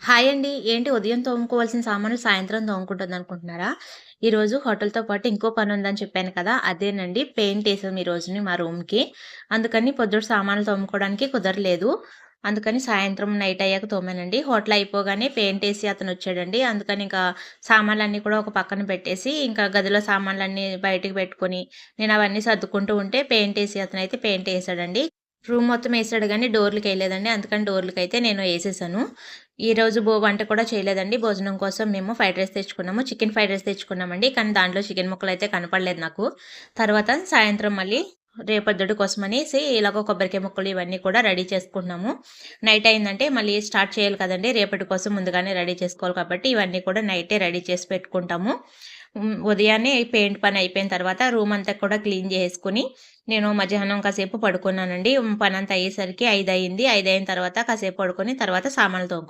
Hi అండి. ఏంటి ఉదయం తోముకోవాల్సిన సామాన్లు సాయంత్రం తోముకుంటుందనుకుంటున్నారా? ఈరోజు హోటల్‌తో పాటు ఇంకో పనుందని చెప్పాను కదా! అదేనండి పెయింటేసాం ఈ రోజుని మా రూమ్‌కి. అందుకని పొద్దుట సామాన్లు తోముకోవడానికి కుదరలేదు. అందుకని సాయంత్రం నైట్ అయ్యాక తోమానండి. హోటల్ అయిపోగానే పెయింటేసి అతనొచ్చాడండి. అందుకని ఇంకా సామాన్లన్నీ కూడా ఒక పక్కన పెట్టేసి, ఇంకా గదిలో సామాన్లన్నీ బయటికి పెట్టుకొని, నేనవన్నీ సర్దుకుంటూ ఉంటే పెయింటేసి అతనైతే పెయింటేసాడండి. రూమ్ మొత్తం ఏసాడు గానీ డోర్‌లకెయలేదండి. అందుకని డోర్‌లకైతే నేను ఏసేసాను. ఈరోజు వంట కూడా చేయలేదండి. భోజనం కోసం మేము ఫ్రైడ్ రైస్ తెచ్చుకున్నాము. చికెన్ ఫ్రైడ్ రైస్ తెచ్చుకున్నామండి. కానీ దాంట్లో చికెన్ ముక్కలైతే కనపడలేదు నాకు. తర్వాత సాయంత్రం మళ్ళీ రేపొద్దుట కోసమనేసి ఇలాగో కొబ్బరికాయ ముక్కలు ఇవన్నీ కూడా రెడీ చేసుకుంటున్నాము. నైట్ అయిందంటే మళ్ళీ స్టార్ట్ చేయాలి కదండీ! రేపటి కోసం ముందుగానే రెడీ చేసుకోవాలి కాబట్టి ఇవన్నీ కూడా నైటే రెడీ చేసి పెట్టుకుంటాము. ఉదయాన్నే పెయింట్ పని అయిపోయిన తర్వాత రూమంతా కూడా క్లీన్ జేసేసుకొని నేను మధ్యాహ్నం కాసేపు పడుకున్నానండి. పనంతా అయ్యేసరికి 5 అయింది. 5 అయిన తర్వాత కాసేపు పడుకొని తర్వాత సామాన్లు తోముకున్నాను.